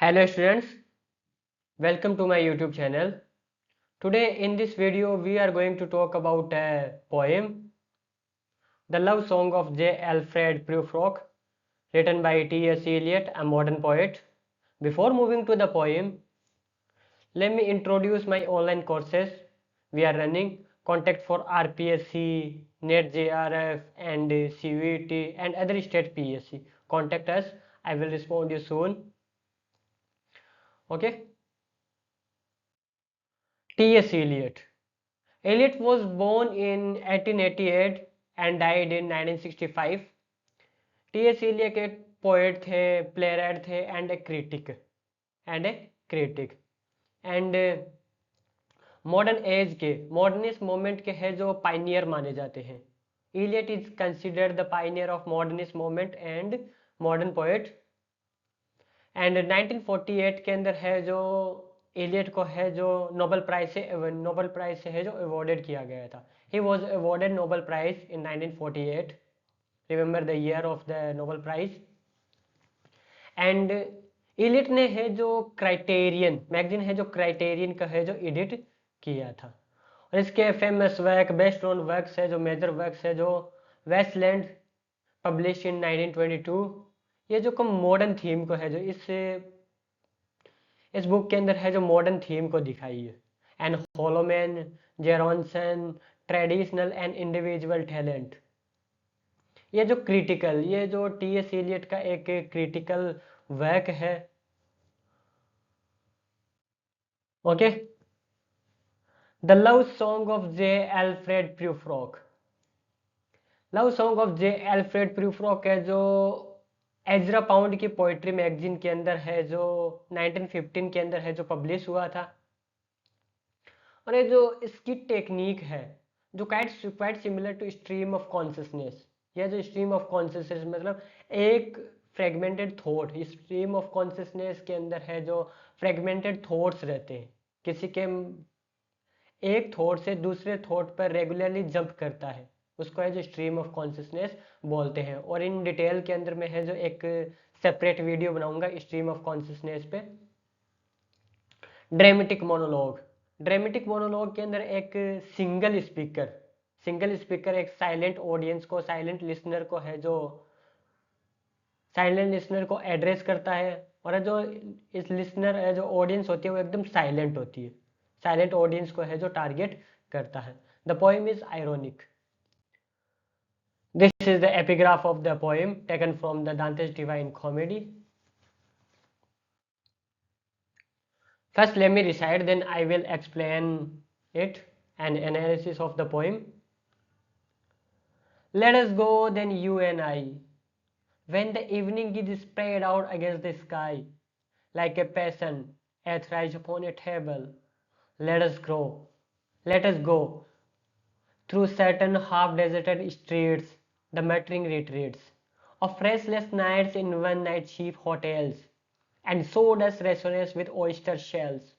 Hello students, welcome to my YouTube channel. Today in this video we are going to talk about a poem, The Love Song of J. Alfred Prufrock, written by T.S. Eliot, a modern poet. Before moving to the poem, let me introduce my online courses we are running. Contact for RPSC, NET JRF and CVT and other state PSC. Contact us, I will respond you soon. Okay. T.S. Eliot. Eliot was born in 1888 and died in 1965. T.S. Eliot एक poet थे, playwright थे and a critic and modern age के modernist moment के हैं जो pioneer माने जाते हैं. Eliot is considered the pioneer of modernist movement and modern poet. And 1948 के अंदर है जो एलियट को है जो नोबेल प्राइज से है जो अवॉर्डेड किया गया था. He was awarded Nobel prize in 1948. Remember the year of the Nobel prize. And Eliot ने है जो क्राइटेरियन मैगजीन है जो क्राइटेरियन का है जो एडिट किया था. और इसके famous work best known works है जो मेजर वर्क्स है जो वेस्टलैंड पब्लिश इन 1922. ये जो कम मॉडर्न थीम को है जो इस बुक के अंदर है जो मॉडर्न थीम को दिखाई है. And hollow men, Gerontion, traditional and individual talent. ये जो टी.एस. एलियट का एक क्रिटिकल वर्क है. Okay. The love song of J Alfred Prufrock. Love song of J Alfred Prufrock है जो एजरा पाउंड की पोइट्री मैगजीन के अंदर है जो 1915 के अंदर है जो पब्लिश हुआ था. और ये जो इसकी टेक्निक है जो quite similar to stream of consciousness. यह जो स्ट्रीम ऑफ कॉन्शियसनेस मतलब एक fragmented thought. Stream of consciousness के अंदर है जो फ्रेगमेंटेड थॉट्स रहते हैं. किसी के एक थॉट से दूसरे थॉट पर रेगुलरली जंप करता है उसको है जो स्ट्रीम ऑफ कॉन्शियसनेस बोलते हैं. और इन डिटेल के अंदर मैं है जो एक सेपरेट वीडियो बनाऊंगा स्ट्रीम ऑफ कॉन्शियसनेस पे. ड्रामेटिक मोनोलॉग के अंदर एक सिंगल स्पीकर एक साइलेंट ऑडियंस को साइलेंट लिसनर को एड्रेस करता है. और जो इस लिसनर है जो ऑडियंस होती है वो एकदम साइलेंट होती है. साइलेंट ऑडियंस को है जो टारगेट करता है. The poem is ironic. This is the epigraph of the poem taken from the Dante's Divine Comedy. First, let me recite, then I will explain it, an analysis of the poem. Let us go, then you and I, when the evening is spread out against the sky, like a peasant athrice upon a table. Let us go through certain half-deserted streets, the muttering retreats of restless nights in one-night cheap hotels and sawdust restaurants with oyster shells.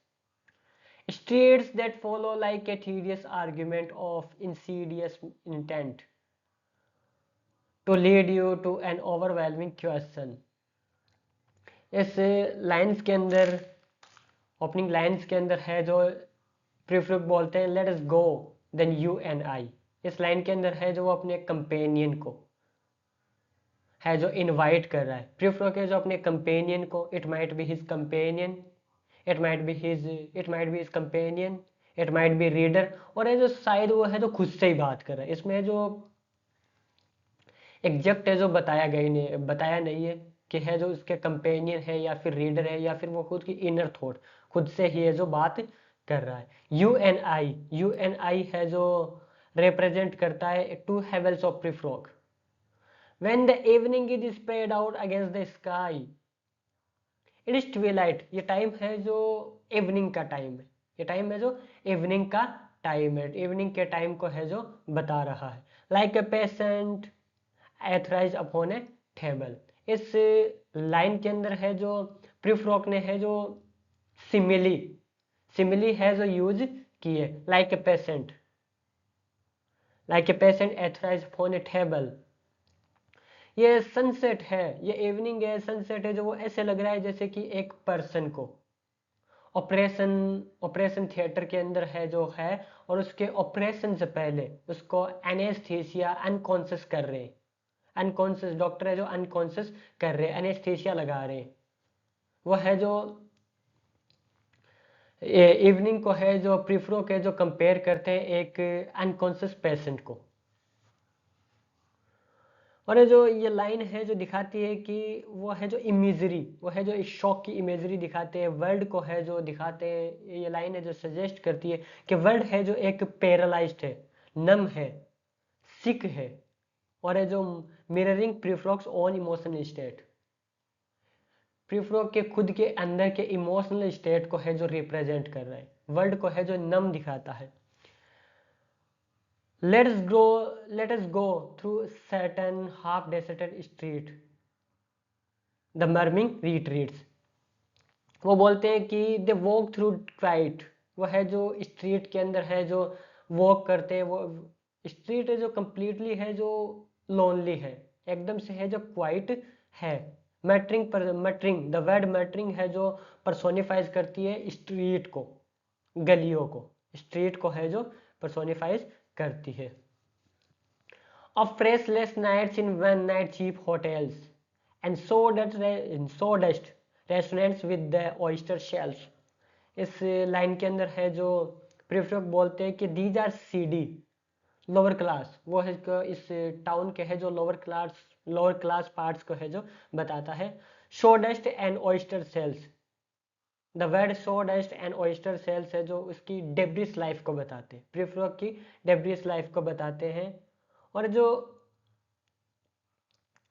Streets that follow like a tedious argument of insidious intent to lead you to an overwhelming question. इस lines के अंदर opening lines के अंदर है जो Prufrock बोलते हैं let us go then you and I. इस लाइन के अंदर है जो वो अपने कंपेनियन को है जो इनवाइट कर रहा है. प्रीफ्लुक है जो अपने कंपेनियन को it might be his companion, it might be his companion, it might be reader. और है जो शायद वो है जो खुद से ही बात कर रहा है. इसमें जो एग्जैक्ट है जो बताया नहीं है कि है जो उसके कंपेनियन है या फिर रीडर है या फिर वो खुद की इनर थॉट खुद से ही है जो बात कर रहा है. यू एंड आई है जो रिप्रेजेंट करता है two halves of Prufrock. When the evening is spread out against the sky, it is twilight. ये टाइम है जो इवनिंग का टाइम है. ये टाइम है जो इवनिंग का टाइम है. इवनिंग के टाइम को है जो बता रहा है. Like a patient etherised upon a table. इस लाइन के अंदर है जो प्रीफ्लॉक ने है जो सिमिली है जो यूज किए. Like a patient etherised upon a table. ये सनसेट है, ये इवनिंग है, सनसेट है, जो वो ऐसे लग रहा है जैसे कि एक पर्सन को ऑपरेशन ऑपरेशन थिएटर के अंदर है जो है, और उसके ऑपरेशन से पहले उसको एनेस्थीसिया अनकॉन्शियस कर रहे हैं। अनकॉन्शियस डॉक्टर है जो अनकॉन्शियस कर रहे हैं, एनेस्थीसिया लगा रहे हैं। वो है जो इवनिंग को है जो प्रीफ्रो के जो कंपेयर करते हैं एक अनकॉन्शियस पेशेंट को। और ये जो ये लाइन है जो दिखाती है कि वो है जो इमेजरी, वो है जो इस शॉक की इमेजरी दिखाते हैं, वर्ल्ड को है जो दिखाते हैं। ये लाइन है जो सजेस्ट करती है कि वर्ल्ड है जो एक पैरालाइज्ड है, नम है, सिक है, और है जो मिररिंग प्रीफ्रॉक्स ऑन इमोशनल स्टेट। प्रीफ्रॉक के खुद के अंदर के इमोशनल स्टेट को है जो रिप्रेजेंट कर रहा है, वर्ल्ड को है जो नम दिखाता है। Let us go through certain half-deserted street. The murmuring retreats. वो बोलते हैं कि they walk through quiet. वो है जो स्ट्रीट के अंदर है जो वॉक करते हैं, वो स्ट्रीट है जो completely है जो लोनली है, एकदम से है जो क्वाइट है। मटरिंग द वर्ड मटरिंग है जो पर्सोनिफाइज करती है स्ट्रीट को, गलियों को, स्ट्रीट को है जो पर्सोनिफाइज करती है। Of restless nights in one-night cheap hotels and sawdust restaurants with the oyster shells. इस लाइन के अंदर है जो प्रीफ्रॉक बोलते हैं कि these are seedy lower class, वो है इस टाउन के है जो लोअर क्लास पार्ट्स को है जो बताता है। sawdust and oyster shells, the word sawdust and oyster shells है जो उसकी डेब्रिस लाइफ को बताते हैं, प्रीफ्रॉक की डेब्रिस लाइफ को बताते हैं। और जो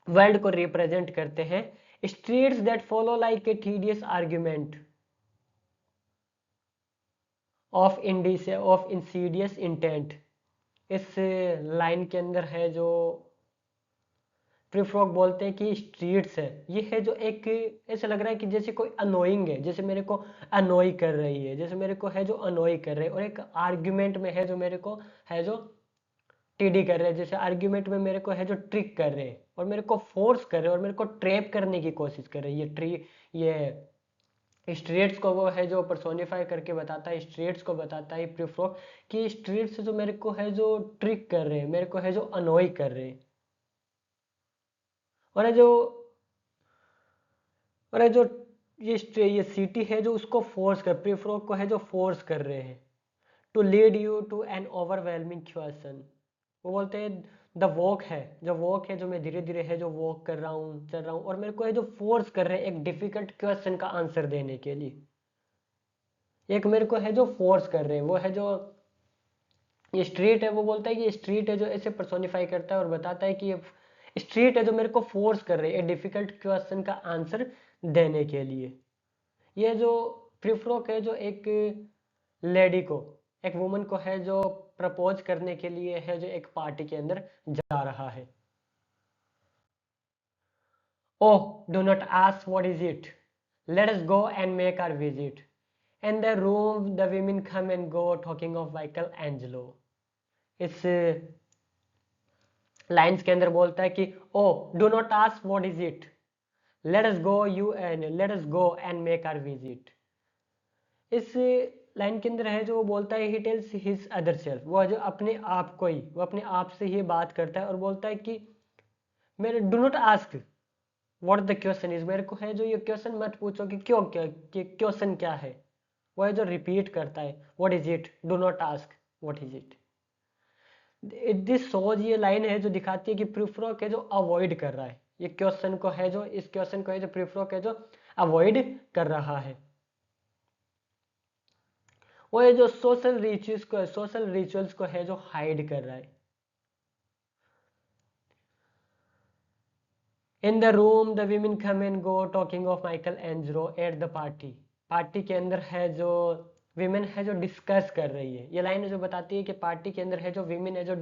वर्ल्ड को रिप्रेजेंट करते हैं, streets that follow like a tedious argument of Insidious intent. इस लाइन के अंदर है जो प्रीफ्रॉक बोलते हैं कि स्ट्रीट्स है, ये है जो एक ऐसा लग रहा है कि जैसे कोई अनोइंग है, जैसे मेरे को अनोई कर रही है, जैसे मेरे को है जो अनोई कर रहे हैं, और एक आर्ग्यूमेंट में है जो मेरे को है जो टीडी कर रहे हैं, जैसे आर्ग्यूमेंट में मेरे को है जो ट्रिक कर रहे हैं और मेरे को फोर्स कर रहे हैं और मेरे को ट्रैप करने की कोशिश कर रहे हैं। ये स्ट्रेट्स को वो है जो पर्सोनिफाई करके बताता है, स्ट्रेट्स को बताता है प्रीफ्रॉक कि स्ट्रेट्स जो मेरे को है जो ट्रिक कर रहे हैं, मेरे को है जो अनोई कर रहे हैं। और जो ये सिटी है जो उसको फोर्स कर, प्रीफ्रॉक को है जो फोर्स कर रहे हैं to lead you to an overwhelming question. वो बोलते हैं द वॉक है, जो वॉक है जो मैं धीरे धीरे है जो वॉक कर रहा हूँ, चल रहा हूँ, और मेरे को है जो फोर्स कर रहे हैं एक डिफिकल्ट क्वेश्चन का आंसर देने के लिए। एक मेरे को है जो फोर्स कर रहे हैं, वो है जो ये स्ट्रीट है, वो बोलता है कि ये स्ट्रीट है जो ऐसे पर्सोनिफाई करता है और बताता है कि ये स्ट्रीट है जो मेरे को फोर्स कर रही है डिफिकल्ट क्वेश्चन का आंसर देने के लिए। ये जो प्रीफ्रॉक है जो एक लेडी को, एक वुमन को है जो प्रपोज करने के लिए है जो एक पार्टी के अंदर जा रहा है। Oh do not ask what is it, let us go and make our visit. In the room the women come and go talking of Michelangelo. इस लाइंस के अंदर बोलता है कि oh do not ask what is it, let us go and make our visit. इस line के अंदर है जो वो बोलता है he tells his other self, वो जो अपने आप को ही, वो अपने आप से ही बात करता है और बोलता है कि मेरे do not ask what the question is, मेरे को है जो ये क्वेश्चन मत पूछो कि क्यों, क्या क्वेश्चन क्या है। वो है जो रिपीट करता है what is it, do not ask what is it. This shows, ये लाइन है जो दिखाती है कि प्रीफ्रॉक है जो अवॉइड कर रहा है ये क्वेश्चन को, है जो इस क्वेश्चन को है जो प्रीफ्रॉक है जो अवॉइड कर रहा है। वो है जो सोशल रिचुअल्स को है जो हाइड कर रहा है। In the room the women come and go talking of Michael Angelo at the party. Party के अंदर है जो विमेन है जो डिस्कस कर रही है, ये लाइन जो बताती है कि पार्टी के अंदर है जो विमेन है जो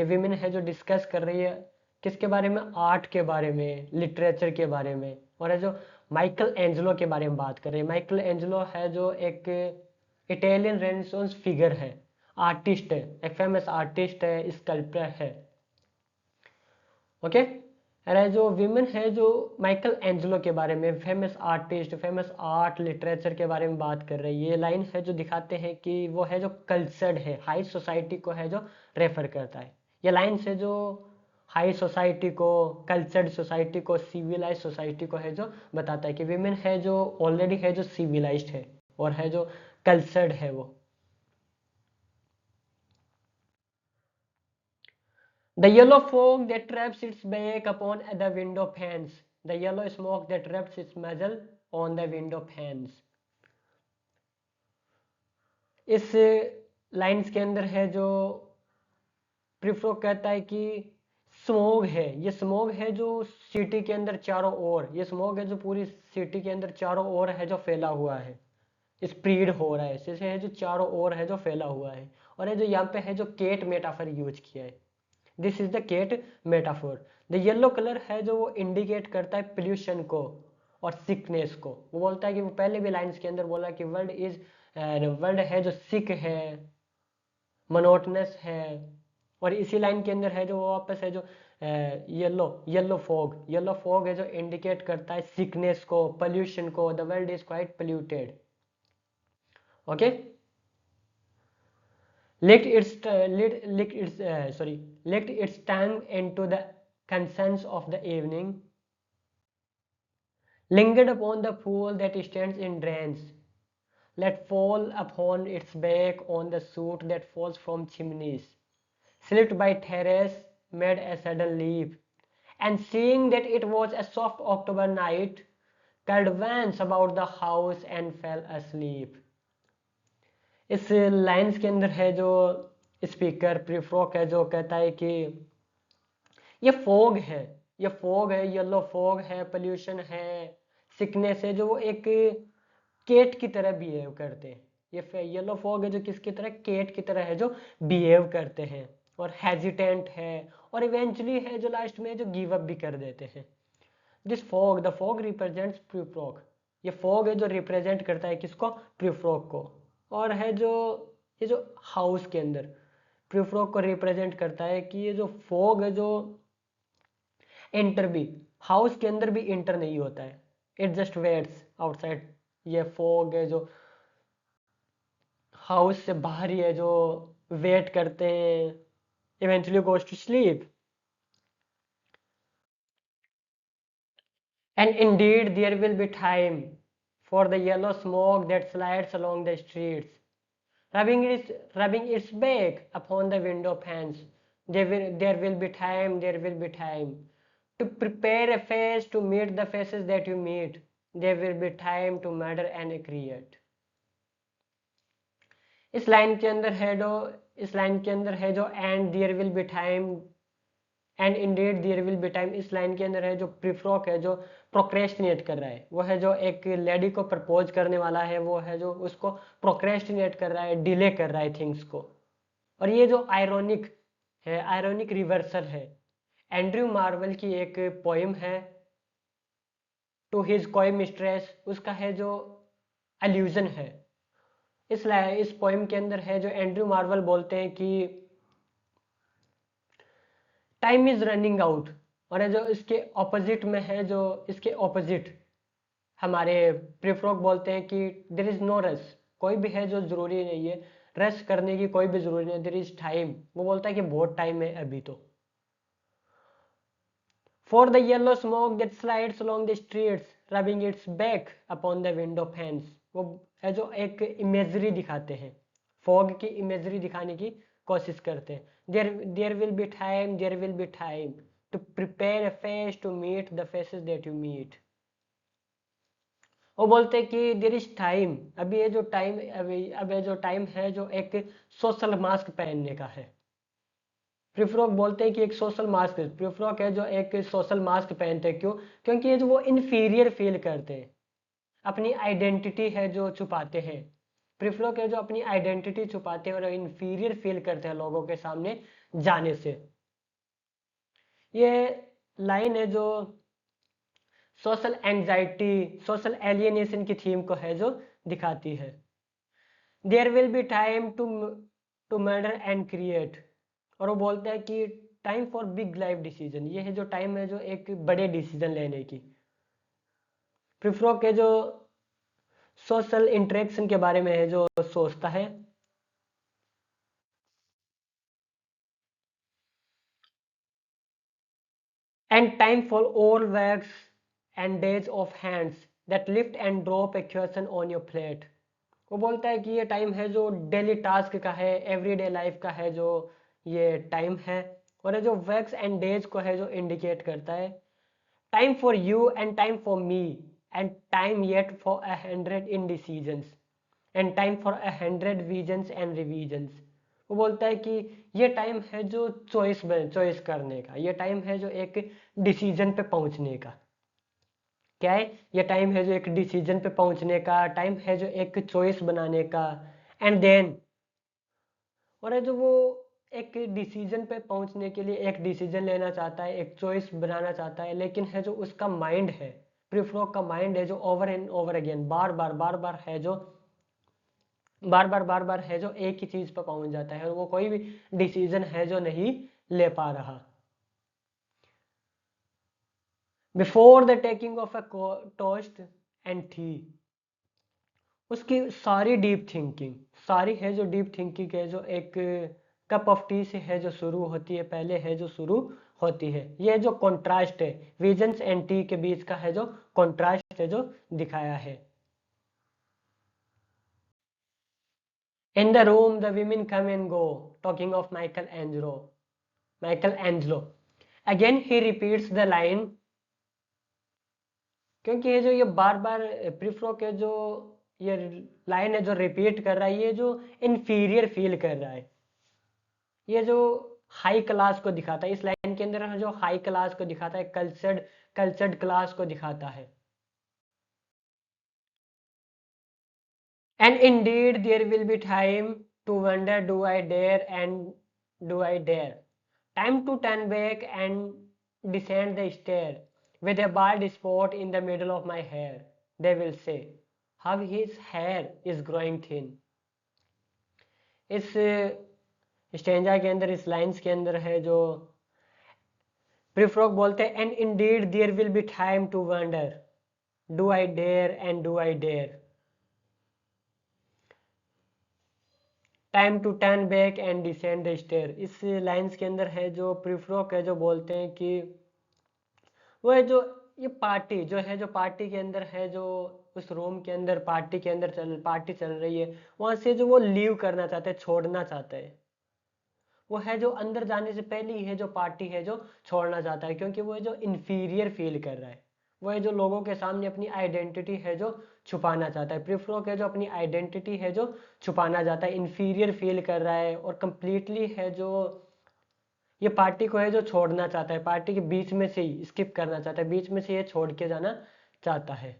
विमेन है जो डिस्कस कर रही है किसके बारे में, आर्ट के बारे में, लिटरेचर के बारे में, और है जो माइकल एंजलो के बारे में बात कर रही है। माइकल एंजलो है जो एक इटालियन रेनेसांस फिगर है, आर्टिस्ट है, एक फेमस आर्टिस्ट है, स्कल्पटर है। ओके अरे जो विमेन है, जो माइकल एंजेलो के बारे में, famous artist, famous art literature के बारे में बात कर रही है। ये लाइन है जो दिखाते हैं कि वो है जो कल्चर्ड है, हाई सोसाइटी को है जो रेफर करता है। ये लाइन से जो हाई सोसाइटी को, कल्चर्ड सोसाइटी को, सिविलाइज सोसाइटी को है जो बताता है कि विमेन है जो ऑलरेडी है जो सिविलाइज्ड है और है जो कल्चर्ड है वो। The yellow fog that traps its back upon the window panes. The yellow smoke that wraps its muzzle on the window panes. इस लाइन्स के अंदर है जो प्रिफ्रो कहता है कि स्मोग है, ये स्मोग है जो सिटी के अंदर चारों ओर, ये स्मोग है जो पूरी सिटी के अंदर चारों ओर है जो फैला हुआ है, स्प्रीड हो रहा है, जैसे है जो चारों ओर है जो फैला हुआ है। और ये जो यहाँ पे है जो केट मेटाफर यूज किया है, this is the cat metaphor. The yellow colour है जो वो इंडिकेट करता है पोल्यूशन को और सिकनेस को। वो बोलता है कि वो पहले भी लाइंस के अंदर बोला कि वर्ल्ड है जो सिक है, मोनोटनस है। और इसी लाइन के अंदर है जो वापस है जो येलो फॉग है जो इंडिकेट करता है सिकनेस को, पोल्यूशन को। The world is quite polluted. Okay, licked its tongue into the conscience of the evening, lingered upon the pool that stands in drains, let fall upon its back on the soot that falls from chimneys, slipped by terrace, made a sudden leap, and seeing that it was a soft October night, curled once about the house and fell asleep. इस lines के अंदर है जो speaker प्रीफ्रॉक है जो कहता है कि ये फॉग है, येलो फॉग है, पोल्यूशन है, सिकनेस है, जो वो एक केट की तरह बिहेव करते हैं। ये येलो फॉग है जो किसकी तरह, केट की तरह है जो बिहेव करते हैं और हेजिटेंट है, और इवेंचुअली है जो लास्ट में जो गिव अप भी कर देते हैं। The fog represents Prufrock. ये फॉग है जो रिप्रेजेंट करता है किसको, प्रीफ्रॉक को। और है जो ये जो हाउस के अंदर प्रीफ्रॉक को रिप्रेजेंट करता है कि ये जो फॉग है जो एंटर भी, हाउस के अंदर भी एंटर नहीं होता है, इट जस्ट वेट्स आउटसाइड। ये फॉग है जो हाउस से बाहर ही है जो वेट करते हैं, eventually goes to sleep. And indeed, there will be time for the yellow smoke that slides along the streets, rubbing its back upon the window panes. There will be time to prepare a face to meet the faces that you meet. There will be time to murder and create. इस line के अंदर है जो and there will be time, and indeed there will be time. इस line के अंदर है जो प्रीफ्रॉक है जो प्रोक्रेस्टिनेट कर रहा है, वो है जो एक लेडी को प्रपोज करने वाला है, वो है जो उसको प्रोक्रेस्टिनेट कर रहा है, डिले कर रहा है थिंग्स को। और ये जो आयरोनिक रिवर्सल है, एंड्रयू मार्वल की एक पोइम है टू हिज कोई मिस्ट्रेस, उसका है जो अल्यूजन है। इस पोइम के अंदर है जो एंड्रयू मार्वल बोलते हैं कि टाइम इज रनिंग आउट, और जो इसके ऑपोजिट में है जो इसके ऑपोजिट हमारे प्रीफ्रॉक बोलते हैं कि देर इज नो रश, कोई भी है जो जरूरी नहीं है, रश करने की कोई भी जरूरी नहीं, देर इज टाइम। वो बोलता है कि बहुत टाइम है अभी तो। For the yellow smoke that slides along the streets rubbing it's back upon the window pans. वो है जो एक इमेजरी दिखाते हैं, फॉग की इमेजरी दिखाने की कोशिश करते हैं। There will be time to prepare a face to meet the faces that you meet. वो बोलते हैं कि देयर इज टाइम, अभी ये जो टाइम, अब ये जो टाइम है जो एक सोशल मास्क पहनने का है। प्रीफ्रॉक बोलते हैं कि एक सोशल मास्क, प्रीफ्रॉक है जो एक सोशल मास्क पहनते हैं। क्यों? क्योंकि ये जो वो इन्फीरियर फील करते हैं, अपनी आइडेंटिटी है जो छुपाते हैं। प्रीफ्रॉक है जो अपनी आइडेंटिटी छुपाते हैं और इन्फीरियर फील करते हैं लोगों के सामने जाने से। ये लाइन है जो सोशल एंजाइटी, सोशल एलियनेशन की थीम को है जो दिखाती है। There will be time to murder and create. और वो बोलते हैं कि time for big life decision, ये है जो टाइम है जो एक बड़े डिसीजन लेने की। प्रिफ्रो के जो सोशल इंटरेक्शन के बारे में है जो सोचता है। And time for all works and days of hands that lift and drop A question on your plate. वो बोलता है कि ये टाइम है जो डेली टास्क का है, एवरीडे लाइफ का है जो ये टाइम है, और ये जो वर्क्स एंड डेज को है जो इंडिकेट करता है। Time for you and time for me and time yet for 100 indecisions and time for 100 visions and revisions. वो बोलता है कि ये टाइम है जो चॉइस करने का, ये टाइम है जो एक डिसीजन पे पहुंचने का। क्या है? ये टाइम है जो एक डिसीजन पे पहुंचने का, टाइम है जो एक चॉइस बनाने का। एंड देन, और है जो वो एक डिसीजन पे पहुंचने के लिए एक डिसीजन लेना चाहता है, एक चॉइस बनाना चाहता है, लेकिन है जो उसका माइंड है, प्रिफ्रॉग का माइंड है जो ओवर एंड ओवर अगेन बार बार है जो बार बार है जो एक ही चीज पर पहुंच जाता है और वो कोई भी डिसीजन है जो नहीं ले पा रहा। Before the taking of a toast and T, उसकी सारी डीप थिंकिंग, सारी है जो डीप थिंकिंग है जो एक कप ऑफ टी से है जो शुरू होती है, पहले है जो शुरू होती है। ये जो कॉन्ट्रास्ट है विजन्स एंड टी के बीच का है जो कॉन्ट्रास्ट है जो दिखाया है। In the room, the women come and go, talking of Michelangelo. Michelangelo. Again, he repeats the line, क्योंकि ये जो ये बार बार प्रिफ्रो के जो ये लाइन है जो रिपीट कर रहा है, ये जो इंफीरियर फील कर रहा है, ये जो हाई क्लास को दिखाता है। इस लाइन के अंदर जो हाई क्लास को दिखाता है, कल्चर्ड क्लास को दिखाता है। And indeed, there will be time to wonder, do I dare and do I dare? Time to turn back and descend the stair with a bald spot in the middle of my hair. They will say, how his hair is growing thin. इस stanza के अंदर, इस lines के अंदर है जो प्रिफ्रॉग बोलते हैं, and indeed there will be time to wonder, do I dare and do I dare? Time to turn back and descend the stair. इस लाइंस के अंदर है जो प्रिफ्रोक है जो बोलते हैं कि वो है जो ये पार्टी जो है, जो पार्टी के अंदर है जो उस रूम के अंदर पार्टी के अंदर पार्टी चल रही है, वहां से जो वो लीव करना चाहते हैं, छोड़ना चाहते हैं। वो है जो अंदर जाने से पहले ही है जो पार्टी है जो छोड़ना चाहता है, क्योंकि वो है जो इंफीरियर फील कर रहा है। वो है जो लोगों के सामने अपनी आइडेंटिटी है जो छुपाना चाहता है। प्रिफ्रोक है जो अपनी आइडेंटिटी है जो छुपाना चाहता है, इंफीरियर फील कर रहा है और कंप्लीटली है जो ये पार्टी को है जो छोड़ना चाहता है, पार्टी के बीच में से ही स्किप करना चाहता है, बीच में से ये छोड़ के जाना चाहता है।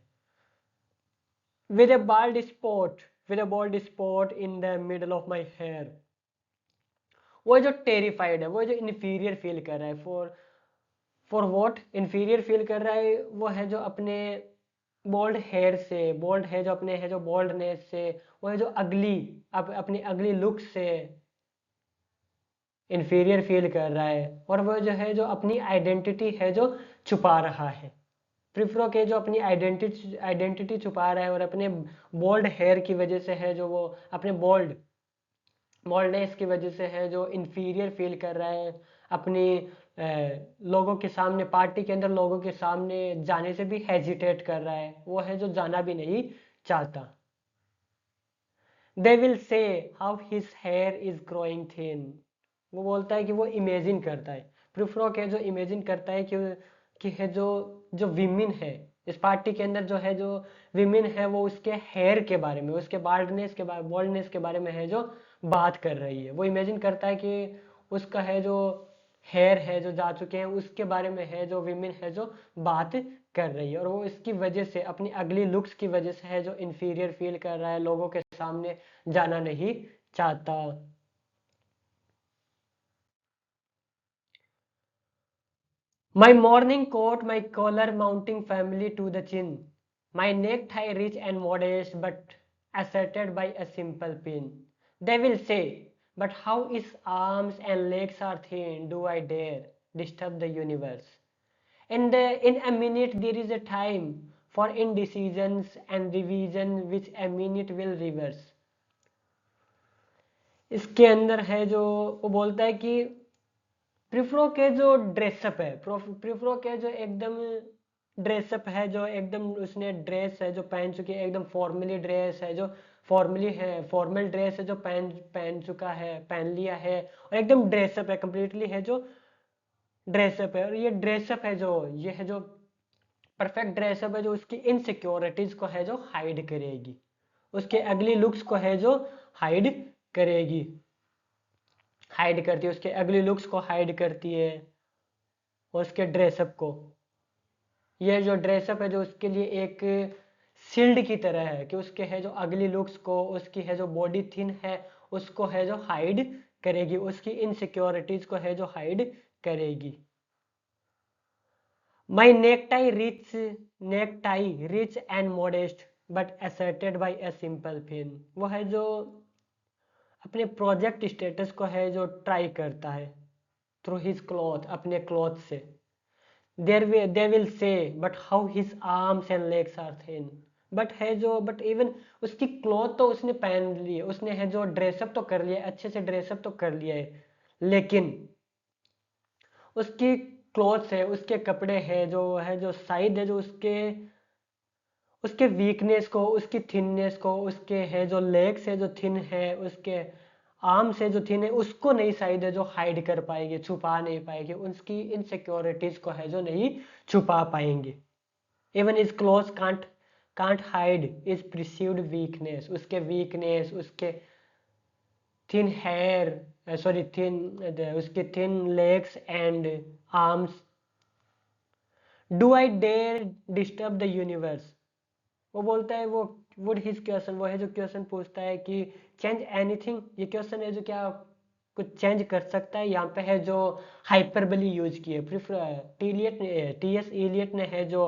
With a bald spot, with a bald spot in the middle of my hair. वो जो टेरिफाइड है, वो जो इन्फीरियर फील कर रहा है, फॉर वॉट इन्फीरियर फील कर रहा है, वो है जो अपने बोल्ड हेयर से, बोल्ड है जो अपने है जो बोल्डनेस से, वो है जो अगली अपनी अगली लुक से इन्फीरियर फील कर रहा है, और वो जो है जो अपनी आइडेंटिटी है जो छुपा रहा है। प्रिफ्रो के जो अपनी आइडेंटिटी छुपा रहा है और अपने बोल्ड हेयर की वजह से है जो वो अपने बोल्डनेस की वजह से है जो इन्फीरियर फील कर रहा है, अपनी लोगों के सामने, पार्टी के अंदर लोगों के सामने जाने से भी हेजिटेट कर रहा है, वो है जो जाना भी नहीं चाहता। They will say how his here is growing thin. वो बोलता है कि वो इमेजिन करता है, प्रिफ्रो के जो इमेजिन करता है कि है जो जो विमेन है इस पार्टी के अंदर, जो है जो विमेन है, वो उसके हेयर के बारे में, उसके बॉल्डनेस के बारे में है जो बात कर रही है। वो इमेजिन करता है कि उसका है जो हेयर है जो जा चुके हैं, उसके बारे में है जो विमेन है जो बात कर रही है, और वो इसकी वजह से, अपनी अगली लुक्स की वजह से है जो इन्फीरियर फील कर रहा है, लोगों के सामने जाना नहीं चाहता। My morning coat, my collar mounting firmly to the chin, my necktie rich and modest but asserted by a simple pin. They will say, but how his arms and legs are thin, do I dare disturb the universe? And in a minute there is a time for indecisions and revision which a minute will reverse. इसके अंदर है जो वो बोलता है कि प्रिफ्रो के जो ड्रेसअप है, प्रिफ्रो के जो एकदम ड्रेसअप है, जो एकदम उसने ड्रेस है जो पहन चुकी है, एकदम फॉर्मली ड्रेस है जो फॉर्मली है, फॉर्मल ड्रेस है जो पहन पहन चुका है, पहन लिया है, और एकदम ड्रेसअप है, कंप्लीटली है जो ड्रेसअप है। और ये ड्रेसअप है जो ये है जो परफेक्ट ड्रेसअप है जो उसकी इनसिक्योरिटीज को है जो हाइड करेगी, उसके अगली लुक्स को है जो हाइड करेगी, हाइड करती है, उसके अगली लुक्स को हाइड करती है, और उसके ड्रेसअप को, ये जो ड्रेसअप है जो उसके लिए एक शील्ड की तरह है कि उसके है जो अगली लुक्स को, उसकी है जो बॉडी थिन है उसको है जो हाइड करेगी, उसकी इनसिक्योरिटीज को है जो हाइड करेगी। My necktie rich and modest but asserted by a simple pin। वो है जो अपने प्रोजेक्ट स्टेटस को है जो ट्राई करता है थ्रू हिज क्लॉथ, अपने क्लॉथ से। they will say but how his arms and legs are thin। But है जो बट इवन उसकी क्लॉथ तो उसने पहन ली है, उसने है जो ड्रेसअप तो कर लिया है, अच्छे से ड्रेसअप तो कर लिया है, लेकिन उसकी क्लॉथ्स है, उसके कपड़े हैं जो साइड है जो उसके उसके वीकनेस को, उसकी थिननेस को, उसके है जो लेग्स है जो थिन है, उसके आर्म्स है जो थिन है, उसको नहीं शायद है जो हाइड कर पाएंगे, छुपा नहीं पाएंगे, उसकी इनसिक्योरिटीज को है जो नहीं छुपा पाएंगे। Even his clothes can't hide his perceived weakness, उसके वीकनेस, उसके थिन हेयर सॉरी थिन उसके thin legs and arms. Do I dare disturb the universe. वो बोलता है वो वुड हिज क्वेश्चन, वो है जो क्वेश्चन पूछता है कि चेंज एनीथिंग, ये क्वेश्चन है जो क्या कुछ चेंज कर सकता है। यहाँ पे है जो हाइपरबली यूज की है, टी एस एलियट ने है जो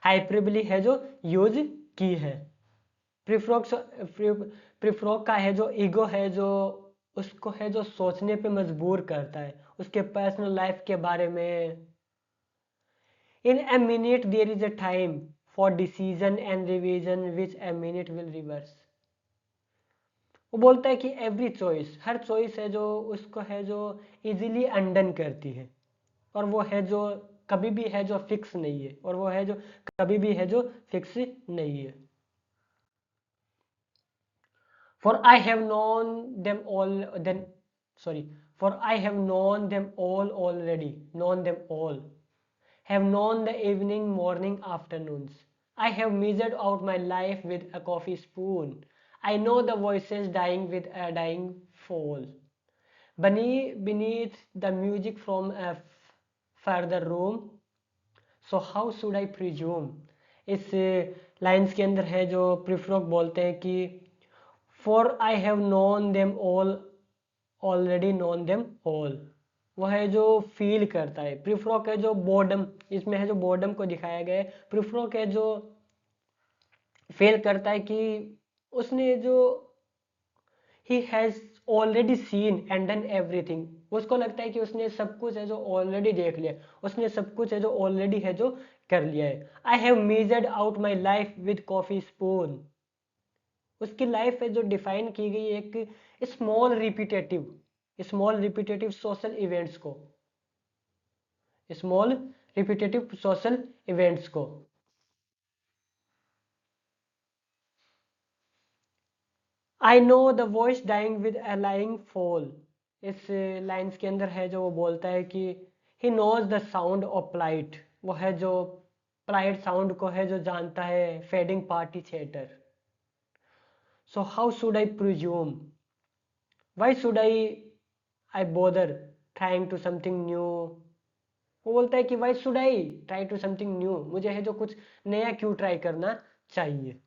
हाइपरबली है जो यूज की है। प्रिफ्रोक्स प्रिफ्रोक का है जो ईगो है जो उसको है जो सोचने पे मजबूर करता है उसके पर्सनल लाइफ के बारे में। In a minute there is a time for decision and revision which a minute will reverse। वो बोलता है कि एवरी चॉइस, हर चॉइस है जो उसको है जो इजीली अनडन करती है, और वो है जो कभी भी है जो फिक्स नहीं है, और वो है जो कभी भी है जो फिक्स नहीं है। For I have known them all then sorry for I have known them all already, known them all, have known the evening, morning, afternoons. I have measured out my life with a coffee spoon. I know the voices dying with a dying fall. Beneath the music from a further room, so how should I presume। इस lines के अंदर है जो प्रिफ्रोक बोलते हैं कि for I have known them all already known them all. वो है जो फील करता है, प्रिफ्रोक है जो बोर्डम, इसमें है जो बोर्डम को दिखाया गया है, प्रिफ्रोक है जो फील करता है कि उसने जो he has already seen and done everything. उसको लगता है कि उसने सब कुछ है जो ऑलरेडी देख लिया, उसने सब कुछ है जो ऑलरेडी है जो कर लिया है। I have measured out my life with coffee spoon. उसकी लाइफ है जो डिफाइन की गई एक स्मॉल रिपीटेटिव सोशल इवेंट्स को, स्मॉल रिपीटेटिव सोशल इवेंट्स को। I know the voice dying with a lying fall. इस लाइन्स के अंदर है जो वो बोलता है कि he knows the sound of plight. वो है जो प्लाइट साउंड को है जो जानता है, fading party theatre. So how should I presume, why should I bother trying to something new. वो बोलता है कि why should I try to something new, मुझे है जो कुछ नया क्यों ट्राई करना चाहिए।